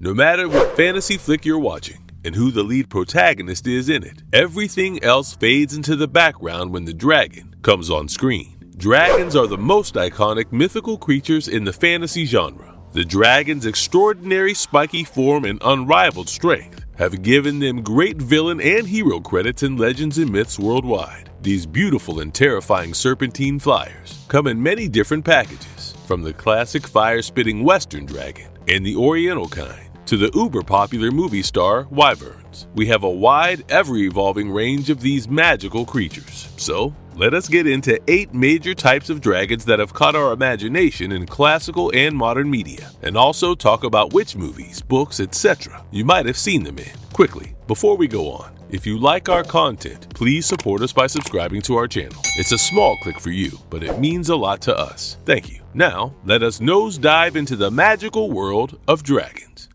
No matter what fantasy flick you're watching and who the lead protagonist is in it, everything else fades into the background when the dragon comes on screen. Dragons are the most iconic mythical creatures in the fantasy genre. The dragon's extraordinary spiky form and unrivaled strength have given them great villain and hero credits in legends and myths worldwide. These beautiful and terrifying serpentine flyers come in many different packages, from the classic fire-spitting Western dragon and the Oriental kind to the uber-popular movie star wyverns. We have a wide, ever-evolving range of these magical creatures. So, let us get into 8 major types of dragons that have caught our imagination in classical and modern media, and also talk about which movies, books, etc. you might have seen them in. Quickly, before we go on, if you like our content, please support us by subscribing to our channel. It's a small click for you, but it means a lot to us. Thank you. Now, let us nosedive into the magical world of dragons.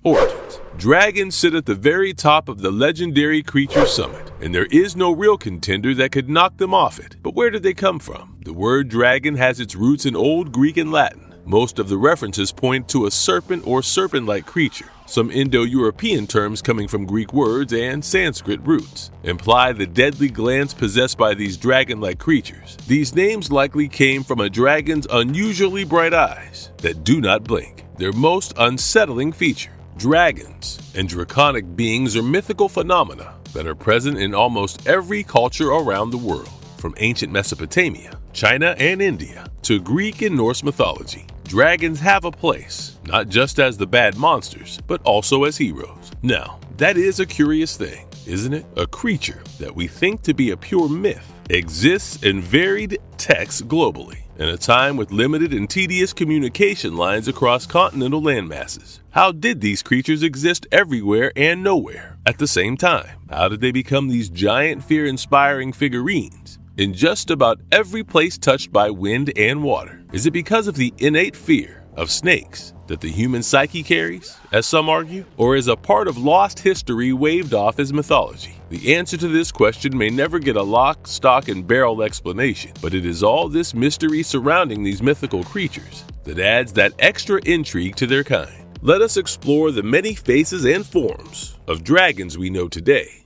Origins. Dragons sit at the very top of the legendary creature summit, and there is no real contender that could knock them off it. But where did they come from? The word dragon has its roots in Old Greek and Latin. Most of the references point to a serpent or serpent-like creature. Some Indo-European terms coming from Greek words and Sanskrit roots imply the deadly glance possessed by these dragon-like creatures. These names likely came from a dragon's unusually bright eyes that do not blink, their most unsettling feature. Dragons and draconic beings are mythical phenomena that are present in almost every culture around the world, from ancient Mesopotamia, China, and India to Greek and Norse mythology. Dragons have a place, not just as the bad monsters, but also as heroes. Now, that is a curious thing, isn't it? A creature that we think to be a pure myth exists in varied texts globally, in a time with limited and tedious communication lines across continental landmasses. How did these creatures exist everywhere and nowhere at the same time? How did they become these giant fear-inspiring figurines in just about every place touched by wind and water? Is it because of the innate fear of snakes that the human psyche carries, as some argue, or is a part of lost history waved off as mythology? The answer to this question may never get a lock, stock, and barrel explanation, but it is all this mystery surrounding these mythical creatures that adds that extra intrigue to their kind. Let us explore the many faces and forms of dragons we know today.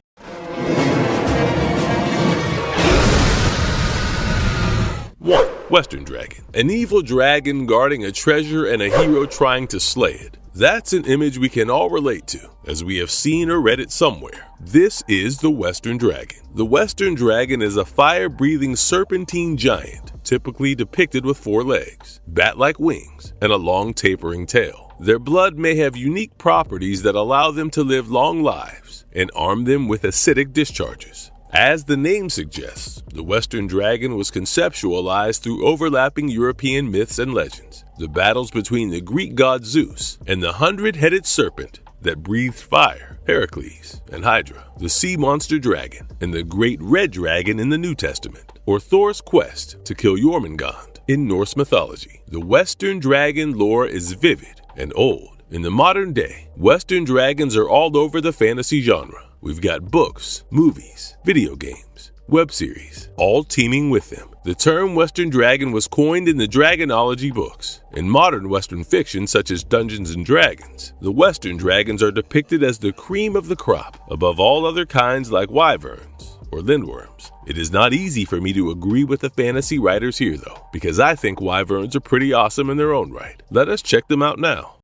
1. Western dragon. An evil dragon guarding a treasure and a hero trying to slay it. That's an image we can all relate to, as we have seen or read it somewhere. This is the Western dragon. The Western dragon is a fire-breathing serpentine giant, typically depicted with 4 legs, bat-like wings, and a long tapering tail. Their blood may have unique properties that allow them to live long lives and arm them with acidic discharges. As the name suggests, the Western dragon was conceptualized through overlapping European myths and legends. The battles between the Greek god Zeus and the 100-headed serpent that breathed fire, Heracles, and Hydra, the sea monster dragon, and the great red dragon in the New Testament, or Thor's quest to kill Jormungand in Norse mythology. The Western dragon lore is vivid and old. In the modern day, Western dragons are all over the fantasy genre. We've got books, movies, video games, web series, all teeming with them. The term Western dragon was coined in the dragonology books. In modern Western fiction such as Dungeons & Dragons, the Western dragons are depicted as the cream of the crop, above all other kinds like wyverns or lindworms. It is not easy for me to agree with the fantasy writers here though, because I think wyverns are pretty awesome in their own right. Let us check them out now.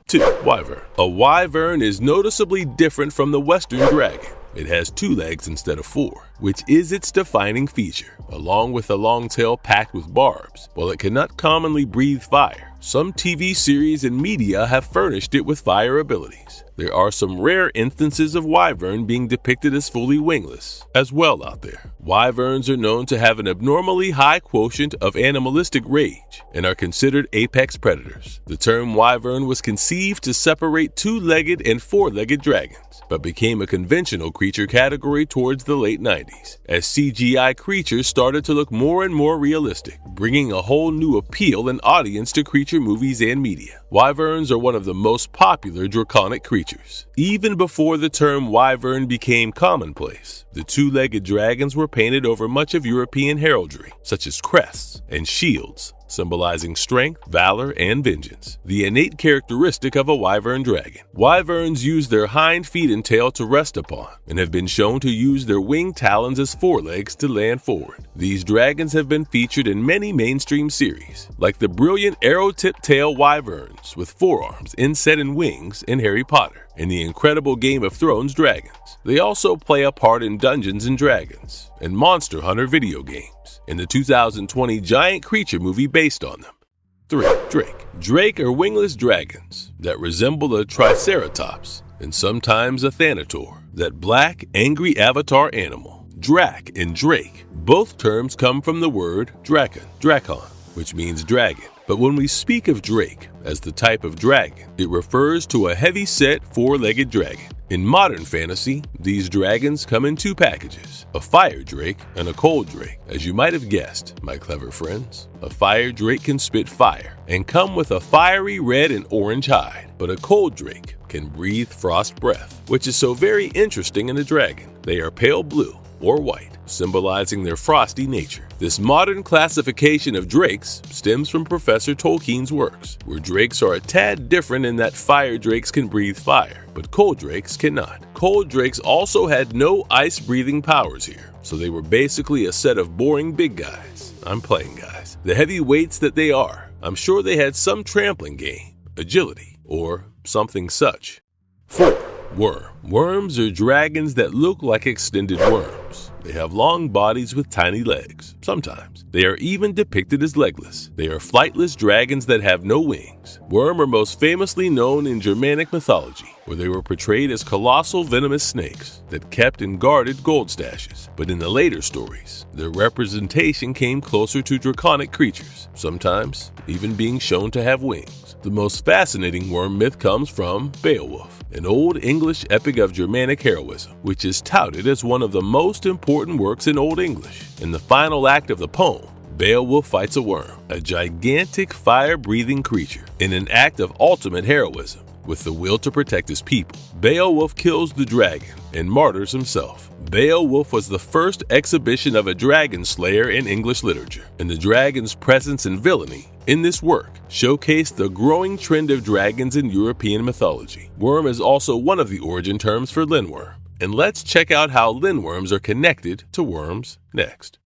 2. Wyvern. A wyvern is noticeably different from the Western dragon. It has 2 legs instead of 4, which is its defining feature, along with a long tail packed with barbs. While it cannot commonly breathe fire, some TV series and media have furnished it with fire abilities. There are some rare instances of wyvern being depicted as fully wingless as well out there. Wyverns are known to have an abnormally high quotient of animalistic rage and are considered apex predators. The term wyvern was conceived to separate 2-legged and 4-legged dragons, but became a conventional creature category towards the late 90s, as CGI creatures started to look more and more realistic, bringing a whole new appeal and audience to creature creature movies and media. Wyverns are one of the most popular draconic creatures. Even before the term wyvern became commonplace, the two-legged dragons were painted over much of European heraldry, such as crests and shields, symbolizing strength, valor, and vengeance, the innate characteristic of a wyvern dragon. Wyverns use their hind feet and tail to rest upon, and have been shown to use their winged talons as forelegs to land forward. These dragons have been featured in many mainstream series, like the brilliant arrow-tipped tail wyverns with forearms inset in wings in Harry Potter, and the incredible Game of Thrones dragons. They also play a part in Dungeons & Dragons and Monster Hunter video games, and the 2020 giant creature movie based on them. 3. Drake. Drake are wingless dragons that resemble a triceratops and sometimes a thanator, that black, angry avatar animal. Drac and Drake, both terms come from the word drakon, which means dragon. But when we speak of Drake as the type of dragon, it refers to a heavy-set four-legged dragon. In modern fantasy, these dragons come in two packages, a fire drake and a cold drake. As you might have guessed, my clever friends, a fire drake can spit fire and come with a fiery red and orange hide, but a cold drake can breathe frost breath, which is so very interesting in a dragon. They are pale blue or white, symbolizing their frosty nature. This modern classification of drakes stems from Professor Tolkien's works, where drakes are a tad different in that fire drakes can breathe fire, but cold drakes cannot. Cold drakes also had no ice-breathing powers here, so they were basically a set of boring big guys. I'm playing, guys. The heavy weights that they are, I'm sure they had some trampling game, agility, or something such. 4. Worm. Worms are dragons that look like extended worms. They have long bodies with tiny legs. Sometimes they are even depicted as legless. They are flightless dragons that have no wings. Worm are most famously known in Germanic mythology, where they were portrayed as colossal venomous snakes that kept and guarded gold stashes. But in the later stories, their representation came closer to draconic creatures, sometimes even being shown to have wings. The most fascinating worm myth comes from Beowulf, an old English epic of Germanic heroism, which is touted as one of the most important works in Old English. In the final act of the poem, Beowulf fights a worm, a gigantic fire-breathing creature, in an act of ultimate heroism. With the will to protect his people, Beowulf kills the dragon and martyrs himself. Beowulf was the first exhibition of a dragon slayer in English literature, and the dragon's presence and villainy in this work showcased the growing trend of dragons in European mythology. Worm is also one of the origin terms for lindworm, and let's check out how lindworms are connected to worms next.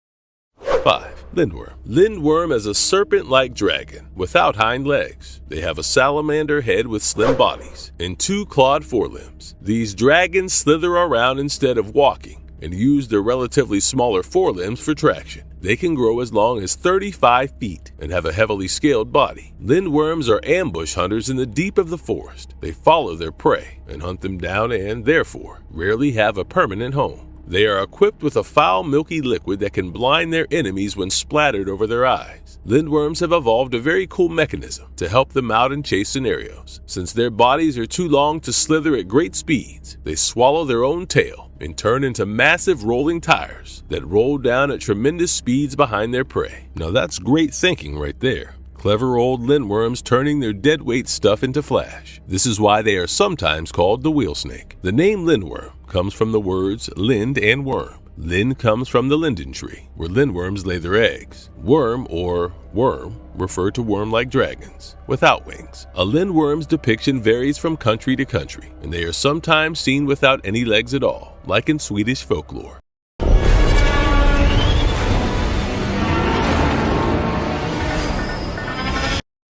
5. Lindworm. Lindworm is a serpent-like dragon without hind legs. They have a salamander head with slim bodies and two clawed forelimbs. These dragons slither around instead of walking and use their relatively smaller forelimbs for traction. They can grow as long as 35 feet and have a heavily scaled body. Lindworms are ambush hunters in the deep of the forest. They follow their prey and hunt them down and, therefore, rarely have a permanent home. They are equipped with a foul, milky liquid that can blind their enemies when splattered over their eyes. Lindworms have evolved a very cool mechanism to help them out in chase scenarios. Since their bodies are too long to slither at great speeds, they swallow their own tail and turn into massive rolling tires that roll down at tremendous speeds behind their prey. Now that's great thinking right there. Clever old lindworms turning their deadweight stuff into flash. This is why they are sometimes called the wheel snake. The name lindworm comes from the words lind and worm. Lind comes from the linden tree, where lindworms lay their eggs. Worm, or worm, refer to worm-like dragons without wings. A lindworm's depiction varies from country to country, and they are sometimes seen without any legs at all, like in Swedish folklore.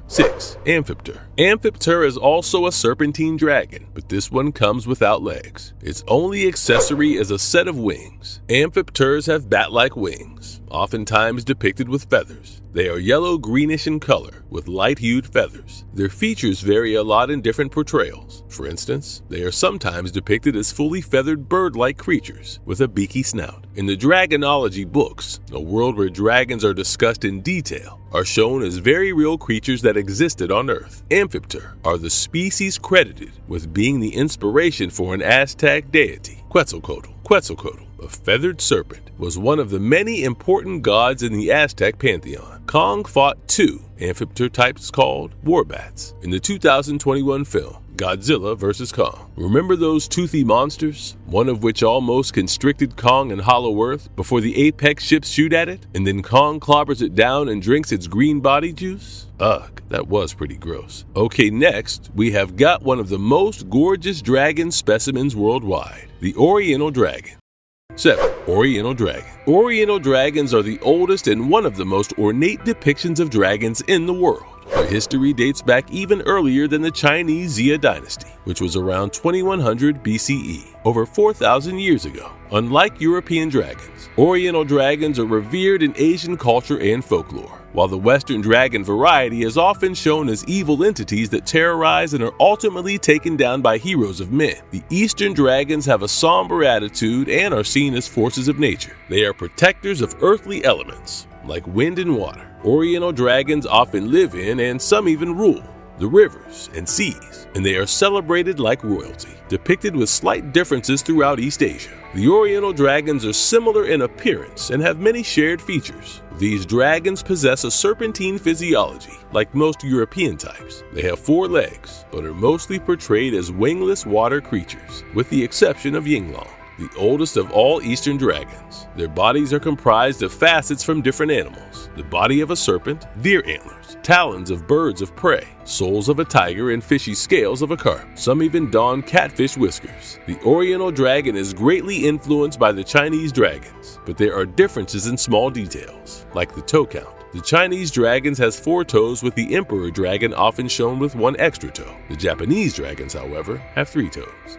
6. Amphipter. Amphipter is also a serpentine dragon, but this one comes without legs. Its only accessory is a set of wings. Amphipters have bat-like wings, oftentimes depicted with feathers. They are yellow-greenish in color, with light-hued feathers. Their features vary a lot in different portrayals. For instance, they are sometimes depicted as fully feathered bird-like creatures with a beaky snout. In the Dragonology books, a world where dragons are discussed in detail, are shown as very real creatures that existed on Earth. Amphipter are the species credited with being the inspiration for an Aztec deity, Quetzalcoatl. Quetzalcoatl, a feathered serpent, was one of the many important gods in the Aztec pantheon. Kong fought two amphibian types called warbats in the 2021 film Godzilla vs. Kong. Remember those toothy monsters? One of which almost constricted Kong in Hollow Earth before the apex ships shoot at it, and then Kong clobbers it down and drinks its green body juice? Ugh, that was pretty gross. Okay, next, we have got one of the most gorgeous dragon specimens worldwide, the Oriental dragon. 7. Oriental dragon. Oriental dragons are the oldest and one of the most ornate depictions of dragons in the world. Their history dates back even earlier than the Chinese Xia dynasty, which was around 2100 BCE, over 4,000 years ago. Unlike European dragons, Oriental dragons are revered in Asian culture and folklore, while the Western dragon variety is often shown as evil entities that terrorize and are ultimately taken down by heroes of men. The Eastern dragons have a somber attitude and are seen as forces of nature. They are protectors of earthly elements, like wind and water. Oriental dragons often live in, and some even rule, the rivers and seas, and they are celebrated like royalty, depicted with slight differences throughout East Asia. The Oriental dragons are similar in appearance and have many shared features. These dragons possess a serpentine physiology, like most European types. They have 4 legs, but are mostly portrayed as wingless water creatures, with the exception of Yinglong, the oldest of all Eastern dragons. Their bodies are comprised of facets from different animals: the body of a serpent, deer antlers, talons of birds of prey, soles of a tiger, and fishy scales of a carp. Some even don catfish whiskers. The Oriental dragon is greatly influenced by the Chinese dragons, but there are differences in small details, like the toe count. The Chinese dragons has 4 toes, with the emperor dragon often shown with 1 extra toe. The Japanese dragons, however, have 3 toes.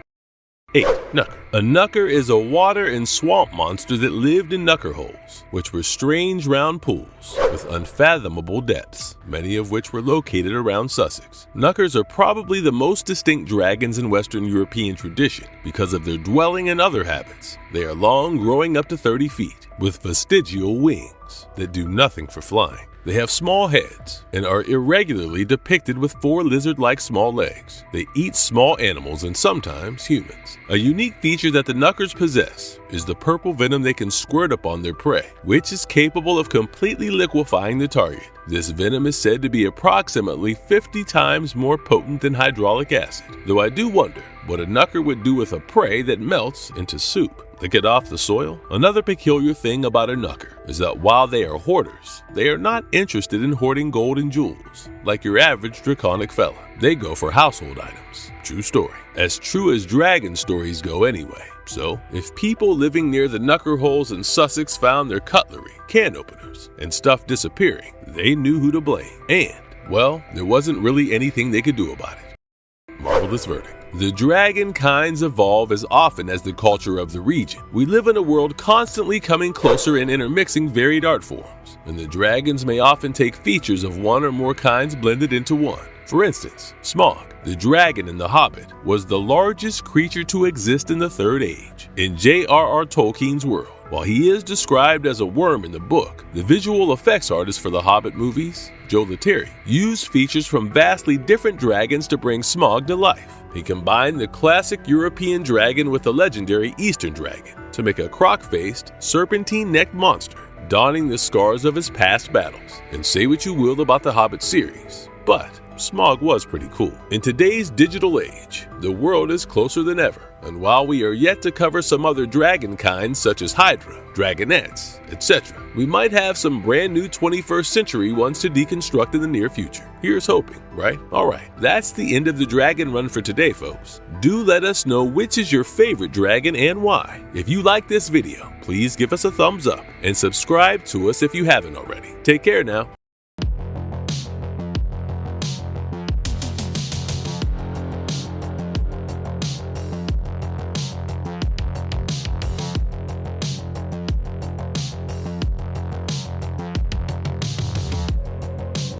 8. Knucker. A knucker is a water and swamp monster that lived in knucker holes, which were strange round pools with unfathomable depths, many of which were located around Sussex. Knuckers are probably the most distinct dragons in Western European tradition because of their dwelling and other habits. They are long, growing up to 30 feet, with vestigial wings that do nothing for flying. They have small heads and are irregularly depicted with 4 lizard-like small legs. They eat small animals and sometimes humans. A unique feature that the knuckers possess is the purple venom they can squirt upon their prey, which is capable of completely liquefying the target. This venom is said to be approximately 50 times more potent than hydraulic acid, though I do wonder what a knucker would do with a prey that melts into soup. Lick it off the soil? Another peculiar thing about a knucker is that while they are hoarders, they are not interested in hoarding gold and jewels like your average draconic fella. They go for household items. True story. As true as dragon stories go anyway. So, if people living near the knucker holes in Sussex found their cutlery, can openers, and stuff disappearing, they knew who to blame. And, well, there wasn't really anything they could do about it. Marvelous verdict. The dragon kinds evolve as often as the culture of the region. We live in a world constantly coming closer and intermixing varied art forms, and the dragons may often take features of one or more kinds blended into one. For instance, Smaug, the dragon in The Hobbit, was the largest creature to exist in the Third Age. In J.R.R. Tolkien's world, while he is described as a worm in the book, the visual effects artist for the Hobbit movies, Joe Leterrier, used features from vastly different dragons to bring Smaug to life. He combined the classic European dragon with the legendary Eastern dragon to make a croc-faced, serpentine-necked monster, donning the scars of his past battles. And say what you will about the Hobbit series, but Smaug was pretty cool. In today's digital age, the world is closer than ever, and while we are yet to cover some other dragon kinds such as Hydra, Dragonettes, etc., we might have some brand new 21st century ones to deconstruct in the near future. Here's hoping, right? Alright, that's the end of the Dragon Run for today, folks. Do let us know which is your favorite dragon and why. If you like this video, please give us a thumbs up and subscribe to us if you haven't already. Take care now.